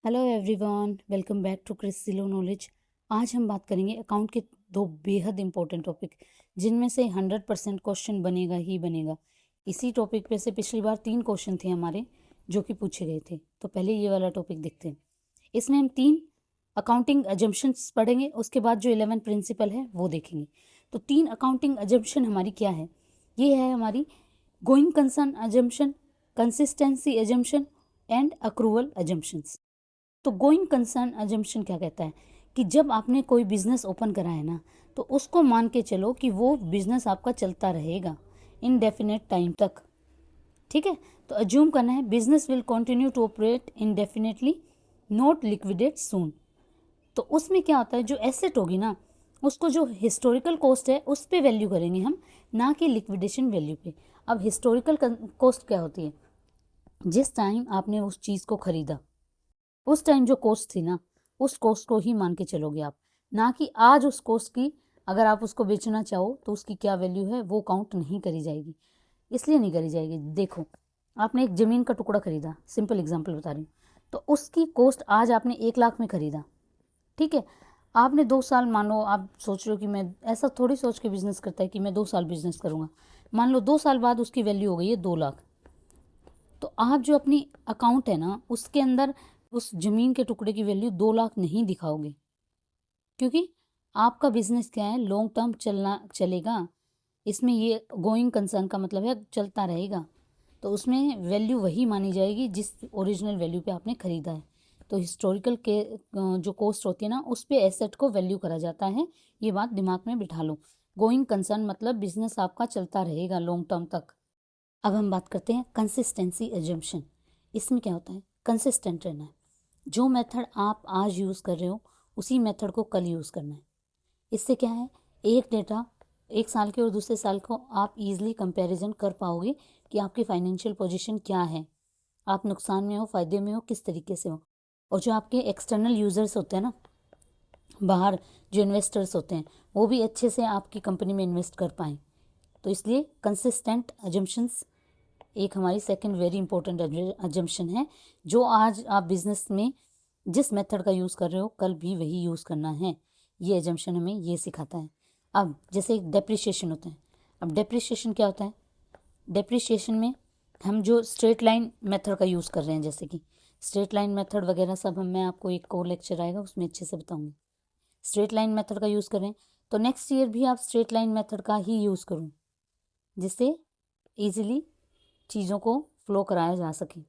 Hello everyone, welcome back to क्रिस जिलो knowledge. आज हम बात करेंगे अकाउंट के दो बेहद इंपॉर्टेंट टॉपिक जिनमें से 100% क्वेश्चन बनेगा ही बनेगा। इसी टॉपिक पे से पिछली बार 3 क्वेश्चन थे हमारे जो कि पूछे गए थे। तो पहले ये वाला टॉपिक देखते हैं। इसमें हम 3 अकाउंटिंग अजम्पशंस पढ़ेंगे, उसके बाद जो 11 प्रिंसिपल है वो देखेंगे। तो 3 अकाउंटिंग अजम्पशन हमारी क्या है? ये है हमारी going concern assumption, consistency assumption and accrual assumptions. तो गोइंग कंसर्न अजम्पशन क्या कहता है कि जब आपने कोई बिजनेस ओपन करा है ना, तो उसको मान के चलो कि वो बिजनेस आपका चलता रहेगा इनडेफिनेट टाइम तक। ठीक है, तो अज्यूम करना है business will continue to operate indefinitely, not liquidate soon. तो उसमें क्या होता है, जो एसेट होगी ना उसको जो हिस्टोरिकल कॉस्ट है उस पे वैल्यू करेंगे हम, ना कि लिक्विडेशन वैल्यू पे। अब हिस्टोरिकल कॉस्ट क्या होती है? जिस टाइम आपने उस चीज़ को खरीदा उस टाइम जो कॉस्ट थी ना, उस कॉस्ट को ही मान के चलोगे आप, ना कि आज उस कॉस्ट की अगर आप उसको बेचना चाहो तो उसकी क्या वैल्यू है वो काउंट नहीं करी जाएगी। इसलिए नहीं करी जाएगी, देखो आपने एक ज़मीन का टुकड़ा खरीदा, सिंपल एग्जांपल बता रही हूँ, तो उसकी कॉस्ट आज आपने 1 लाख में खरीदा। ठीक है, आपने 2 साल, मान लो आप सोच रहे हो कि मैं ऐसा थोड़ी सोच के बिजनेस करता है कि मैं 2 साल बिजनेस करूँगा। मान लो 2 साल बाद उसकी वैल्यू हो गई है 2 लाख। तो आप जो अपनी अकाउंट है ना उसके अंदर उस जमीन के टुकड़े की वैल्यू 2 लाख नहीं दिखाओगे, क्योंकि आपका बिजनेस क्या है, लॉन्ग टर्म चलना चलेगा। इसमें ये गोइंग कंसर्न का मतलब है चलता रहेगा, तो उसमें वैल्यू वही मानी जाएगी जिस ओरिजिनल वैल्यू पे आपने खरीदा है। तो हिस्टोरिकल के जो कॉस्ट होती है ना उस पे एसेट को वैल्यू करा जाता है। ये बात दिमाग में बिठा लो। गोइंग कंसर्न मतलब बिजनेस आपका चलता रहेगा लॉन्ग टर्म तक। अब हम बात करते हैं कंसिस्टेंसी एजम्पशन। इसमें क्या होता है, कंसिस्टेंट रहना है। जो मेथड आप आज यूज़ कर रहे हो उसी मेथड को कल यूज़ करना है। इससे क्या है, एक डेटा एक साल के और दूसरे साल को आप इजीली कंपैरिजन कर पाओगे कि आपकी फाइनेंशियल पोजीशन क्या है, आप नुकसान में हो, फ़ायदे में हो, किस तरीके से हो। और जो आपके एक्सटर्नल यूज़र्स होते हैं ना, बाहर जो इन्वेस्टर्स होते हैं, वो भी अच्छे से आपकी कंपनी में इन्वेस्ट कर पाएँ। तो इसलिए कंसिस्टेंट अजम्पशंस एक हमारी सेकंड वेरी इंपॉर्टेंट अजम्पशन है। जो आज आप बिजनेस में जिस मेथड का यूज़ कर रहे हो कल भी वही यूज़ करना है। ये एजम्पशन हमें ये सिखाता है। अब जैसे डेप्रिसिएशन होता है। अब डेप्रिसिएशन क्या होता है? डेप्रिसिएशन में हम जो स्ट्रेट लाइन मेथड का यूज़ कर रहे हैं, जैसे कि स्ट्रेट लाइन मेथड वगैरह सब मैं आपको एक और लेक्चर आएगा उसमें अच्छे से बताऊंगी। स्ट्रेट लाइन मेथड का यूज़ कर रहे हैं तो नेक्स्ट ईयर भी आप स्ट्रेट लाइन मेथड का ही यूज़ करूँ, जिससे ईजिली चीज़ों को फ्लो कराया जा सके।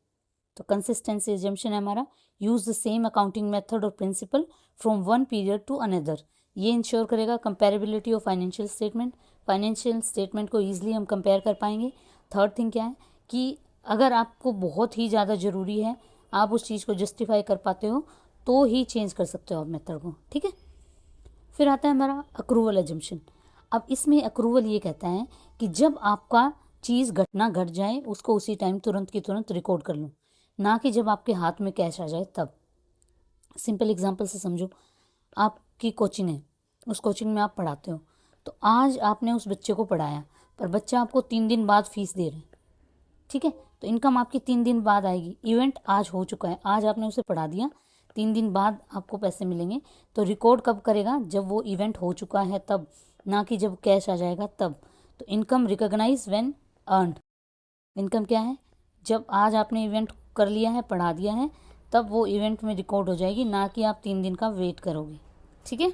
तो कंसिस्टेंसी एजम्पशन है हमारा, use the same accounting method और principle from one period to another. ये इंश्योर करेगा comparability of financial statement. Financial statement को ईजिली हम कंपेयर कर पाएंगे। थर्ड थिंग क्या है कि अगर आपको बहुत ही ज़्यादा ज़रूरी है, आप उस चीज़ को जस्टिफाई कर पाते हो तो ही चेंज कर सकते हो आप मेथड को। ठीक है, फिर आता है हमारा अक्रूवल एजम्पशन। अब इसमें अक्रूवल ये कहता है कि जब आपका चीज़ घटना घट जाए उसको उसी टाइम तुरंत की तुरंत रिकॉर्ड कर लो, ना कि जब आपके हाथ में कैश आ जाए तब। सिंपल एग्जांपल से समझो, आपकी कोचिंग है, उस कोचिंग में आप पढ़ाते हो, तो आज आपने उस बच्चे को पढ़ाया पर बच्चा आपको 3 दिन बाद फीस दे रहे हैं। ठीक है, तो इनकम आपकी 3 दिन बाद आएगी। इवेंट आज हो चुका है, आज आपने उसे पढ़ा दिया, 3 दिन बाद आपको पैसे मिलेंगे। तो रिकॉर्ड कब करेगा? जब वो इवेंट हो चुका है तब, ना कि जब कैश आ जाएगा तब। तो income recognize when earned. Income क्या है? जब आज आपने इवेंट कर लिया है, पढ़ा दिया है, तब वो इवेंट में रिकॉर्ड हो जाएगी, ना कि आप 3 दिन का वेट करोगे। ठीक है,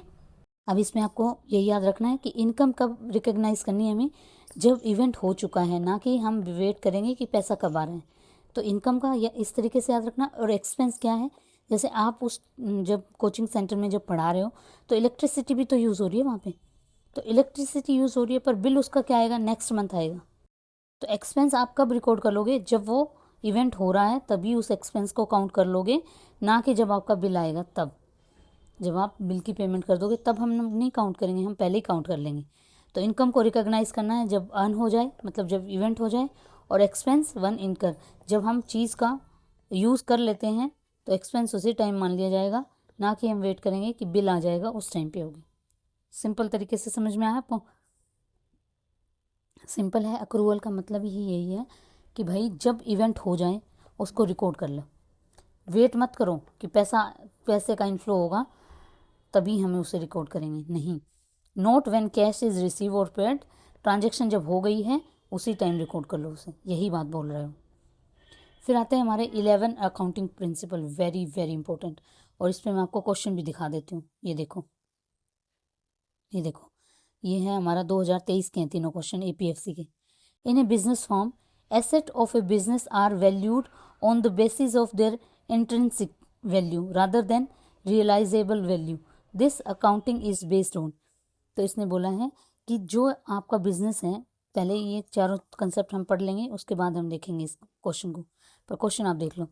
अब इसमें आपको ये याद रखना है कि इनकम कब रिकॉग्नाइज करनी है हमें? जब इवेंट हो चुका है, ना कि हम वेट करेंगे कि पैसा कब आ रहा है। तो इनकम का या इस तरीके से याद रखना। और एक्सपेंस क्या है? जैसे आप उस जब कोचिंग सेंटर में जब पढ़ा रहे हो तो इलेक्ट्रिसिटी भी तो यूज़ हो रही है वहाँ पे। तो इलेक्ट्रिसिटी यूज़ हो रही है पर बिल उसका क्या आएगा? नेक्स्ट मंथ आएगा। तो एक्सपेंस आप कब रिकॉर्ड कर लोगे? जब वो इवेंट हो रहा है तभी उस एक्सपेंस को काउंट कर लोगे, ना कि जब आपका बिल आएगा तब। जब आप बिल की पेमेंट कर दोगे तब हम नहीं काउंट करेंगे, हम पहले ही काउंट कर लेंगे। तो इनकम को रिकॉग्नाइज करना है जब अर्न हो जाए, मतलब जब इवेंट हो जाए। और एक्सपेंस वन इनकर, जब हम चीज़ का यूज़ कर लेते हैं तो एक्सपेंस उसी टाइम मान लिया जाएगा, ना कि हम वेट करेंगे कि बिल आ जाएगा उस टाइम पे होगी। सिंपल तरीके से समझ में आया आपको? सिंपल है। अक्रूवल का मतलब ही यही है कि भाई जब इवेंट हो जाए उसको रिकॉर्ड कर लो। वेट मत करो कि पैसे का इनफ्लो होगा तभी हमें उसे रिकॉर्ड करेंगे, नहीं। Note when cash is receive और पेड, ट्रांजेक्शन जब हो गई है उसी टाइम रिकॉर्ड कर लो उसे, यही बात बोल रहे हो। फिर आते हैं हमारे 11 accounting principle, very very important. और इस पर मैं आपको क्वेश्चन भी दिखा देती हूँ। ये देखो, ये है हमारा 2023 के तीनों क्वेश्चन एपीएफसी के। In a business form, asset of a business are valued on the basis of their intrinsic value rather than realisable value, this accounting is based on. तो इसने बोला है कि जो आपका बिजनेस है, पहले ये चारों कंसेप्ट हम पढ़ लेंगे, उसके बाद हम देखेंगे इस क्वेश्चन को। पर क्वेश्चन आप देख लो,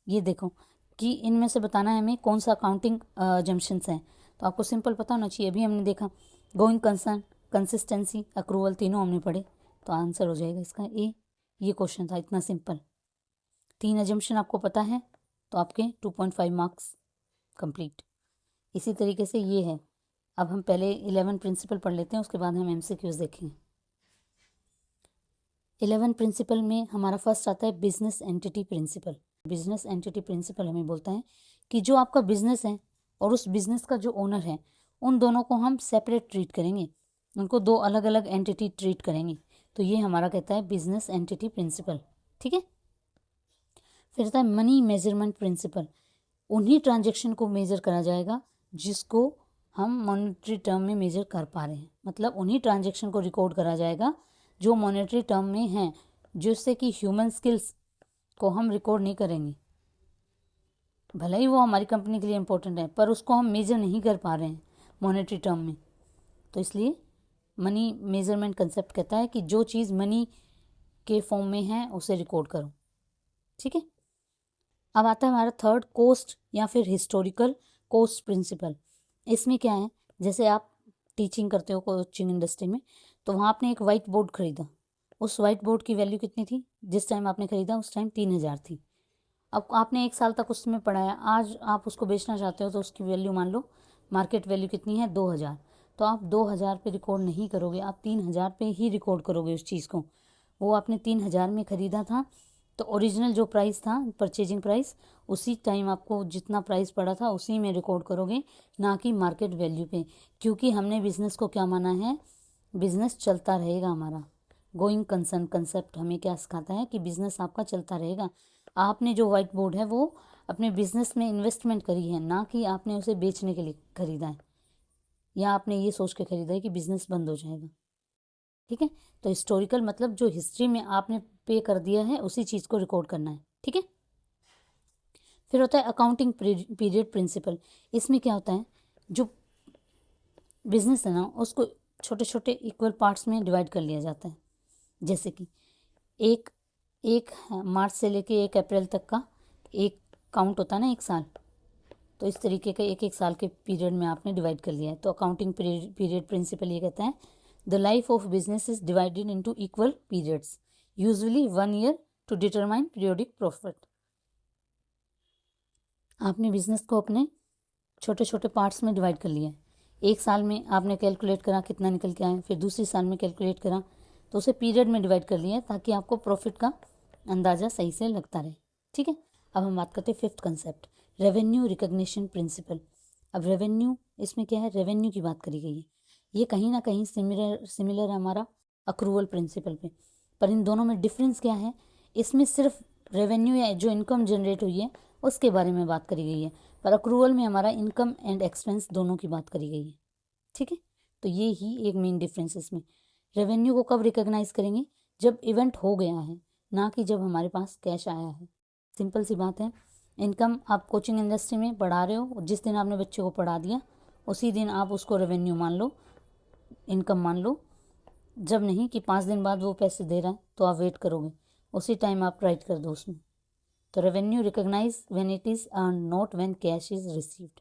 ये देखो कि इनमें से बताना है हमें कौन सा अकाउंटिंग जंक्शंस हैं। तो आपको सिंपल पता होना चाहिए, अभी हमने देखा गोइंग कंसर्न, कंसिस्टेंसी, अक्रूवल, तीनों हमने पढ़े, तो आंसर हो जाएगा इसका ए। ये क्वेश्चन था, इतना सिंपल। 3 अजम्पशन आपको पता है तो आपके 2.5 मार्क्स कंप्लीट। इसी तरीके से ये है। अब हम पहले 11 प्रिंसिपल पढ़ लेते हैं, उसके बाद हम एमसीक्यूज देखेंगे। 11 प्रिंसिपल में हमारा फर्स्ट आता है business entity principle. Business entity principle हमें बोलता है कि जो आपका बिजनेस है और उस बिजनेस का जो ओनर है, उन दोनों को हम सेपरेट ट्रीट करेंगे, उनको 2 अलग अलग एंटिटी ट्रीट करेंगे। तो ये हमारा कहता है बिजनेस एंटिटी प्रिंसिपल, ठीक है। फिर आता है मनी मेजरमेंट प्रिंसिपल। उन्हीं ट्रांजेक्शन को मेजर करा जाएगा जिसको हम मॉनेटरी टर्म में मेजर कर पा रहे हैं, मतलब उन्हीं ट्रांजेक्शन को रिकॉर्ड करा जाएगा जो मॉनेटरी टर्म में हैं, जिससे कि ह्यूमन स्किल्स को हम रिकॉर्ड नहीं करेंगे। भले ही वो हमारी कंपनी के लिए इंपॉर्टेंट है, पर उसको हम मेजर नहीं कर पा रहे हैं मॉनेटरी टर्म में। तो इसलिए मनी मेजरमेंट कंसेप्ट कहता है कि जो चीज़ मनी के फॉर्म में है उसे रिकॉर्ड करो, ठीक है। अब आता है हमारा थर्ड, कॉस्ट या फिर हिस्टोरिकल कॉस्ट प्रिंसिपल। इसमें क्या है, जैसे आप टीचिंग करते हो कोचिंग इंडस्ट्री में, तो वहाँ आपने एक वाइट बोर्ड खरीदा। उस वाइट बोर्ड की वैल्यू कितनी थी जिस टाइम आपने खरीदा? उस टाइम 3000 थी। अब आपने 1 साल तक उसमें पढ़ाया, आज आप उसको बेचना चाहते हो तो उसकी वैल्यू मान लो मार्केट वैल्यू कितनी है? 2000। तो आप 2000 पे रिकॉर्ड नहीं करोगे, आप 3000 पे ही रिकॉर्ड करोगे उस चीज़ को। वो आपने 3000 में ख़रीदा था, तो ओरिजिनल जो प्राइस था, परचेजिंग प्राइस, उसी टाइम आपको जितना प्राइस पड़ा था उसी में रिकॉर्ड करोगे, ना कि मार्केट वैल्यू पे। क्योंकि हमने बिज़नेस को क्या माना है? बिज़नेस चलता रहेगा हमारा। गोइंग कंसर्न कंसेप्ट हमें क्या सिखाता है कि बिज़नेस आपका चलता रहेगा। आपने जो वाइट बोर्ड है वो अपने बिज़नेस में इन्वेस्टमेंट करी है, ना कि आपने उसे बेचने के लिए खरीदा है, या आपने ये सोच के खरीदा है कि बिज़नेस बंद हो जाएगा, ठीक है। तो हिस्टोरिकल मतलब जो हिस्ट्री में आपने पे कर दिया है उसी चीज़ को रिकॉर्ड करना है, ठीक है। फिर होता है अकाउंटिंग पीरियड प्रिंसिपल। इसमें क्या होता है, जो बिजनेस है ना उसको छोटे छोटे इक्वल पार्ट्स में डिवाइड कर लिया जाता है। जैसे कि एक मार्च से लेके 1 अप्रैल तक का एक काउंट होता है ना, 1 साल, तो इस तरीके के 1 साल के पीरियड में आपने डिवाइड कर लिया है। तो अकाउंटिंग पीरियड प्रिंसिपल ये कहता है the life of business is divided into equal periods, usually 1 year to determine periodic profit. आपने बिजनेस को अपने छोटे छोटे पार्ट्स में डिवाइड कर लिया है। 1 साल में आपने कैलकुलेट करा कितना निकल के आया, फिर दूसरी साल में कैलकुलेट करा, तो उसे पीरियड में डिवाइड कर लिया है ताकि आपको प्रॉफिट का अंदाज़ा सही से लगता रहे, ठीक है। अब हम बात करते हैं 5th concept, revenue recognition principle. अब रेवेन्यू, इसमें क्या है, रेवेन्यू की बात करी गई है। ये कहीं ना कहीं सिमिलर है हमारा अक्रूवल प्रिंसिपल पे, पर इन दोनों में डिफरेंस क्या है? इसमें सिर्फ रेवेन्यू या जो इनकम जनरेट हुई है उसके बारे में बात करी गई है, पर अक्रूवल में हमारा इनकम एंड एक्सपेंस दोनों की बात करी गई है, ठीक है। तो ये ही एक मेन डिफरेंस इसमें। रेवेन्यू को कब रिकॉग्नाइज करेंगे? जब इवेंट हो गया है, ना कि जब हमारे पास कैश आया है। सिंपल सी बात है। इनकम आप कोचिंग इंडस्ट्री में पढ़ा रहे हो, जिस दिन आपने बच्चे को पढ़ा दिया उसी दिन आप उसको रेवेन्यू मान लो, इनकम मान लो। जब नहीं कि 5 दिन बाद वो पैसे दे रहा है तो आप वेट करोगे, उसी टाइम आप राइट कर दो उसमें। तो revenue recognize when it is earn, not when cash is received.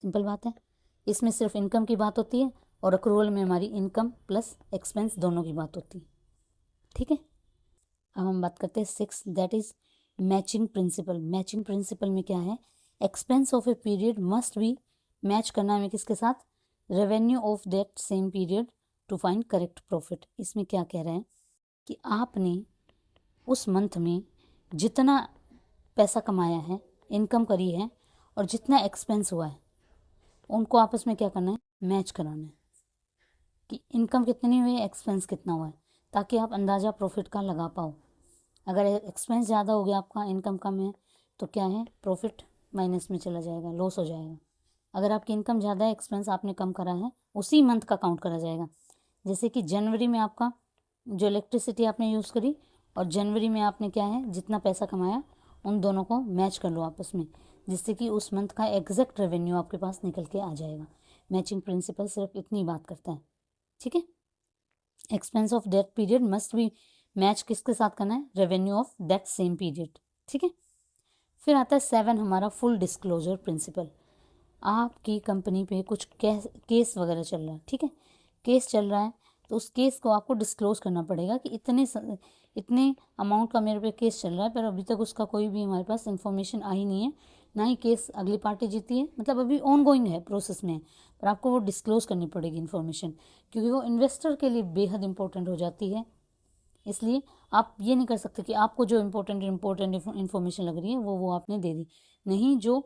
Simple बात है। इसमें सिर्फ इनकम की बात होती है और अक्रूवल में हमारी इनकम प्लस एक्सपेंस दोनों की बात होती है, ठीक है। अब हम बात करते हैं 6, that is matching principle. Matching principle में क्या है? Expense of a period must be match करना है किसके साथ? Revenue of that same period to find correct profit. इसमें क्या कह रहे हैं कि आपने उस मंथ में जितना पैसा कमाया है, इनकम करी है और जितना एक्सपेंस हुआ है उनको आपस में क्या करना है, मैच कराना है कि इनकम कितनी हुई है, एक्सपेंस कितना हुआ है, ताकि आप अंदाज़ा प्रॉफिट का लगा पाओ। अगर एक्सपेंस ज़्यादा हो गया आपका, इनकम कम है, तो क्या है, प्रॉफिट माइनस में चला जाएगा, लॉस हो जाएगा। अगर आपकी इनकम ज़्यादा है, एक्सपेंस आपने कम करा है, उसी मंथ का काउंट करा जाएगा। जैसे कि जनवरी में आपका जो इलेक्ट्रिसिटी आपने यूज़ करी और जनवरी में आपने क्या है, जितना पैसा कमाया, उन दोनों को मैच कर लो आपस में, जिससे कि उस मंथ का एग्जैक्ट रेवेन्यू आपके पास निकल के आ जाएगा। मैचिंग प्रिंसिपल सिर्फ इतनी बात करता है, ठीक है। Expense of that period must be match किसके साथ करना है, revenue of that same period, ठीक है। फिर आता है 7 हमारा फुल डिस्क्लोजर प्रिंसिपल। आपकी कंपनी पे कुछ केस वगैरह चल रहा है, ठीक है, केस चल रहा है, तो उस केस को आपको डिस्क्लोज करना पड़ेगा कि इतने अमाउंट का मेरे पे केस चल रहा है, पर अभी तक उसका कोई भी हमारे पास इंफॉर्मेशन आई नहीं है, ना ही केस अगली पार्टी जीती है, मतलब अभी ऑन गोइंग है, प्रोसेस में है, पर आपको वो डिस्क्लोज करनी पड़ेगी इन्फॉर्मेशन, क्योंकि वो इन्वेस्टर के लिए बेहद इंपॉर्टेंट हो जाती है। इसलिए आप ये नहीं कर सकते कि आपको जो इम्पोर्टेंट इन्फॉर्मेशन लग रही है वो आपने दे दी, नहीं, जो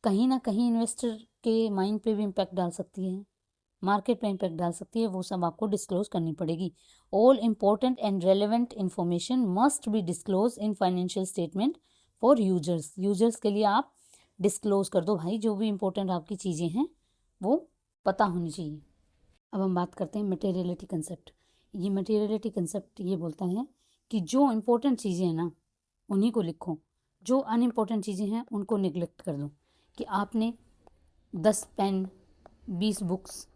कहीं ना कहीं इन्वेस्टर के माइंड पे भी इम्पैक्ट डाल सकती है, मार्केट पे इम्पैक्ट डाल सकती है, वो सब आपको डिस्क्लोज करनी पड़ेगी। All important and relevant information must be disclose in financial statement for users के लिए आप डिस्क्लोज कर दो भाई, जो भी इम्पोर्टेंट आपकी चीज़ें हैं वो पता होनी चाहिए। अब हम बात करते हैं मटेरियलिटी कंसेप्ट। ये मटेरियलिटी कंसेप्ट ये बोलता है कि जो इम्पोर्टेंट चीज़ें हैं ना उन्हीं को लिखो, जो अनइम्पोर्टेंट चीज़ें हैं उनको निगलेक्ट कर दो। कि आपने 10 पेन, 20 बुक्स,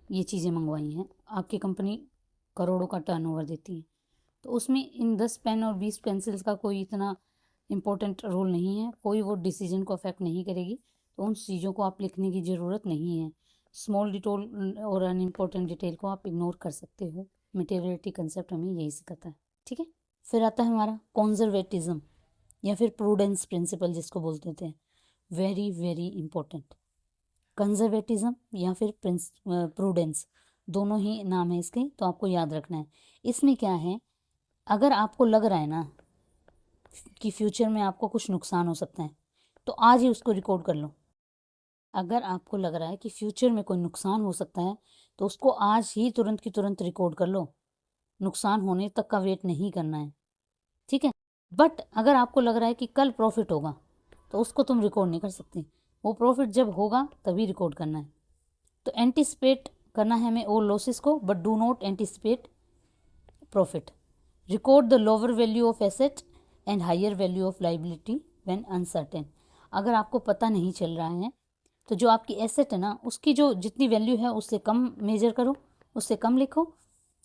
ये चीज़ें मंगवाई हैं, आपकी कंपनी करोड़ों का टर्नओवर देती है, तो उसमें इन 10 पेन और 20 पेंसिल्स का कोई इतना इम्पोर्टेंट रोल नहीं है, कोई वो डिसीजन को अफेक्ट नहीं करेगी, तो उन चीज़ों को आप लिखने की ज़रूरत नहीं है। स्मॉल डिटेल और अनइम्पोर्टेंट डिटेल को आप इग्नोर कर सकते हो। मटेरियलिटी कंसेप्ट हमें यही सिखाता है, ठीक है। फिर आता है हमारा कॉन्जर्वेटिज्म या फिर प्रूडेंस प्रिंसिपल जिसको बोलते थे, वेरी वेरी इंपॉर्टेंट। कंजर्वेटिज्म या फिर प्रूडेंस, दोनों ही नाम है इसके, तो आपको याद रखना है। इसमें क्या है, अगर आपको लग रहा है ना कि फ्यूचर में आपको कुछ नुकसान हो सकता है, तो आज ही उसको रिकॉर्ड कर लो। अगर आपको लग रहा है कि फ्यूचर में कोई नुकसान हो सकता है, तो उसको आज ही तुरंत की तुरंत रिकॉर्ड कर लो, नुकसान होने तक का वेट नहीं करना है, ठीक है। बट अगर आपको लग रहा है कि कल प्रॉफिट होगा, तो उसको तुम रिकॉर्ड नहीं कर सकते, वो प्रॉफिट जब होगा तभी रिकॉर्ड करना है। तो एंटिसिपेट करना है हमें ऑल लॉसेस को, but do not anticipate profit. Record the lower value of asset and higher value of liability when uncertain. अगर आपको पता नहीं चल रहा है, तो जो आपकी एसेट है ना, उसकी जो जितनी वैल्यू है उससे कम मेजर करो, उससे कम लिखो,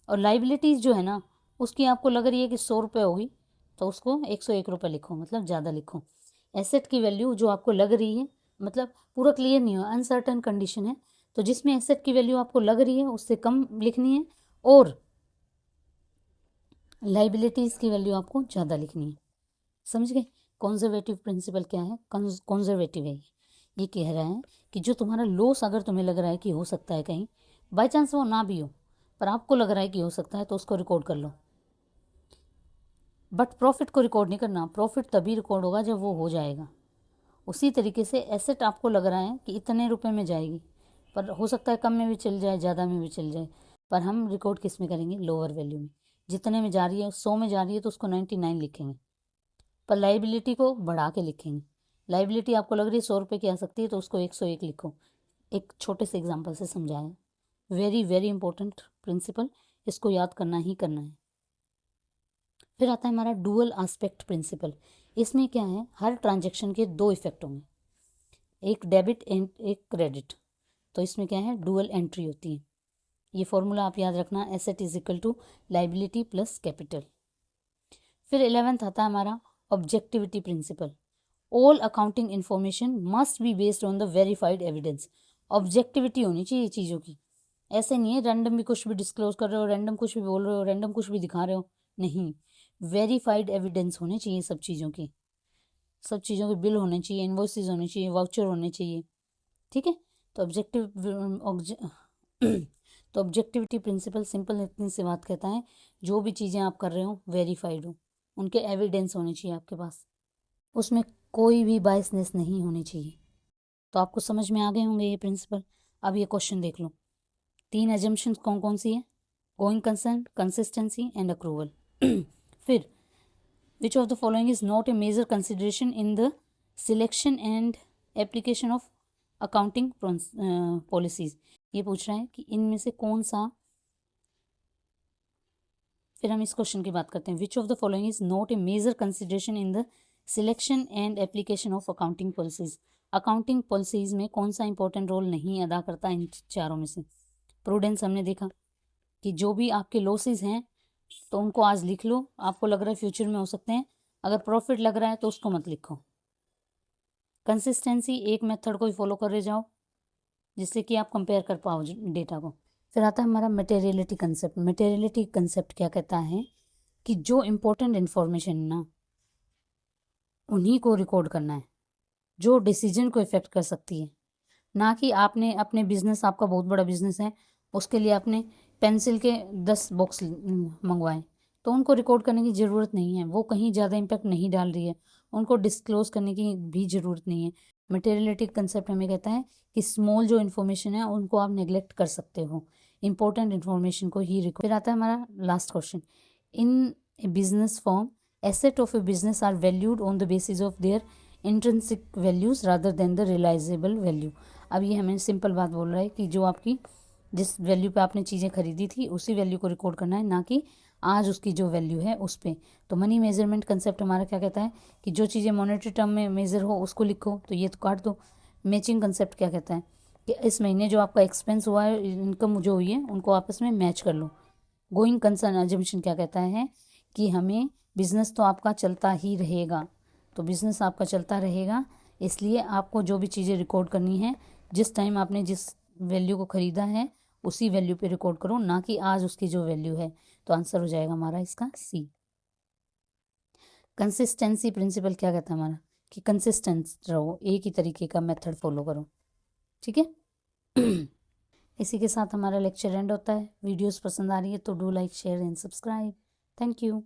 और लाइबिलिटीज़ जो है ना, उसकी आपको लग रही है कि 100 रुपये होगी, तो उसको 101 रुपये लिखो, मतलब ज़्यादा लिखो। एसेट की वैल्यू जो आपको लग रही है, मतलब पूरा क्लियर नहीं हो, अनसर्टन कंडीशन है, तो जिसमें एसेट की वैल्यू आपको लग रही है उससे कम लिखनी है, और लाइबिलिटीज़ की वैल्यू आपको ज़्यादा लिखनी है। समझ गए। कॉन्जर्वेटिव प्रिंसिपल क्या है, कॉन्जर्वेटिव है, ये कह रहा है कि जो तुम्हारा लॉस अगर तुम्हें लग रहा है कि हो सकता है कहीं, बाई चांस वो ना भी हो, पर आपको लग रहा है कि हो सकता है, तो उसको रिकॉर्ड कर लो। बट प्रॉफिट को रिकॉर्ड नहीं करना, प्रॉफिट तभी रिकॉर्ड होगा जब वो हो जाएगा। उसी तरीके से एसेट आपको लग रहा है कि इतने रुपए में जाएगी, पर हो सकता है कम में भी चल जाए, ज़्यादा में भी चल जाए, पर हम रिकॉर्ड किस में करेंगे, लोअर वैल्यू में। जितने में जा रही है, 100 में जा रही है, तो उसको 99 लिखेंगे, पर लाइबिलिटी को बढ़ा के लिखेंगे। लाइबिलिटी आपको लग रही है 100 रुपये की आ सकती है, तो उसको 101 लिखो। एक छोटे से एग्जाम्पल से समझाया। वेरी वेरी इंपॉर्टेंट प्रिंसिपल, इसको याद करना ही करना है। फिर आता है हमारा डुअल एस्पेक्ट प्रिंसिपल। इसमें क्या है, हर ट्रांजैक्शन के 2 इफेक्ट होंगे, एक डेबिट एंड एक क्रेडिट। तो इसमें क्या है, डुअल एंट्री होती है। ये फॉर्मूला आप याद रखना, asset is equal to liability plus capital. फिर 11th आता है हमारा objectivity principle. All accounting information must be based on the verified evidence. Objectivity होनी चाहिए चीज़ों की, ऐसे नहीं है रैंडम भी कुछ भी डिस्क्लोज कर रहे हो, रैंडम कुछ भी बोल रहे हो, रैंडम कुछ भी दिखा रहे हो, नहीं, वेरीफाइड एविडेंस होने चाहिए सब चीज़ों के, सब चीज़ों के बिल होने चाहिए, इन्वॉइसेस होने चाहिए, वाउचर होने चाहिए, ठीक है। तो तो ऑब्जेक्टिविटी प्रिंसिपल सिंपल इतनी सी बात कहता है, जो भी चीज़ें आप कर रहे हो वेरीफाइड हो, उनके एविडेंस होने चाहिए आपके पास। उसमें कोई भी बायसनेस नहीं होनी चाहिए। तो आपको समझ में आ गए होंगे ये प्रिंसिपल। अब ये क्वेश्चन देख लो, 3 एजम्पशंस कौन कौन सी है? Going concern, consistency and accrual. फिर which of the following is not a major consideration in the selection and application of accounting policies. ये पूछ रहा है कि इनमें से कौन सा, फिर हम इस क्वेश्चन की बात करते हैं, which of the following is not a major consideration in the selection and application of accounting policies. Accounting policies में कौन सा इंपॉर्टेंट रोल नहीं अदा करता इन चारों में से? प्रूडेंस हमने देखा कि जो भी आपके लॉसेज हैं तो उनको आज लिख लो, आपको लग रहा है फ्यूचर में हो सकते हैं, अगर प्रॉफिट लग रहा है तो उसको मत लिखो। कंसिस्टेंसी, एक मेथड को ही फॉलो कर रहे जाओ जिससे कि आप कंपेयर कर पाओ डेटा को। फिर आता है हमारा मटेरियलिटी कंसेप्ट। मटेरियलिटी कंसेप्ट क्या कहता है कि जो इम्पोर्टेंट इन्फॉर्मेशन ना उन्हीं को रिकॉर्ड करना है जो डिसीजन को इफेक्ट कर सकती है, ना कि आपने अपने बिजनेस, आपका बहुत बड़ा बिजनेस है, उसके लिए आपने पेंसिल के 10 बॉक्स मंगवाए तो उनको रिकॉर्ड करने की ज़रूरत नहीं है, वो कहीं ज़्यादा इम्पैक्ट नहीं डाल रही है, उनको डिस्क्लोज करने की भी ज़रूरत नहीं है। मटेरियलिटी कंसेप्ट हमें कहता है कि स्मॉल जो इन्फॉर्मेशन है उनको आप नेग्लेक्ट कर सकते हो, इंपॉर्टेंट इन्फॉर्मेशन को ही रिकॉर्ड। फिर आता है हमारा last question, in a business form asset of a business are valued on the basis of their intrinsic values rather than the realizable value. अब ये हमें सिंपल बात बोल रहा है कि जो आपकी जिस वैल्यू पे आपने चीज़ें खरीदी थी उसी वैल्यू को रिकॉर्ड करना है, ना कि आज उसकी जो वैल्यू है उस पर। तो मनी मेजरमेंट कंसेप्ट हमारा क्या कहता है कि जो चीज़ें मॉनेटरी टर्म में मेजर हो उसको लिखो, तो ये तो काट दो। मैचिंग कंसेप्ट क्या कहता है कि इस महीने जो आपका एक्सपेंस हुआ है, इनकम जो हुई है, उनको आपस में मैच कर लो। गोइंग कंसर्न अजम्पशन क्या कहता है कि हमें बिजनेस तो आपका चलता ही रहेगा, तो बिजनेस आपका चलता रहेगा, इसलिए आपको जो भी चीज़ें रिकॉर्ड करनी है, जिस टाइम आपने जिस वैल्यू को ख़रीदा है उसी वैल्यू पे रिकॉर्ड करो, ना कि आज उसकी जो वैल्यू है। तो आंसर हो जाएगा हमारा इसका सी। कंसिस्टेंसी प्रिंसिपल क्या कहता है हमारा कि कंसिस्टेंट रहो, एक ही तरीके का मेथड फॉलो करो, ठीक है। इसी के साथ हमारा लेक्चर एंड होता है। वीडियोस पसंद आ रही है तो do like, share and subscribe. Thank you.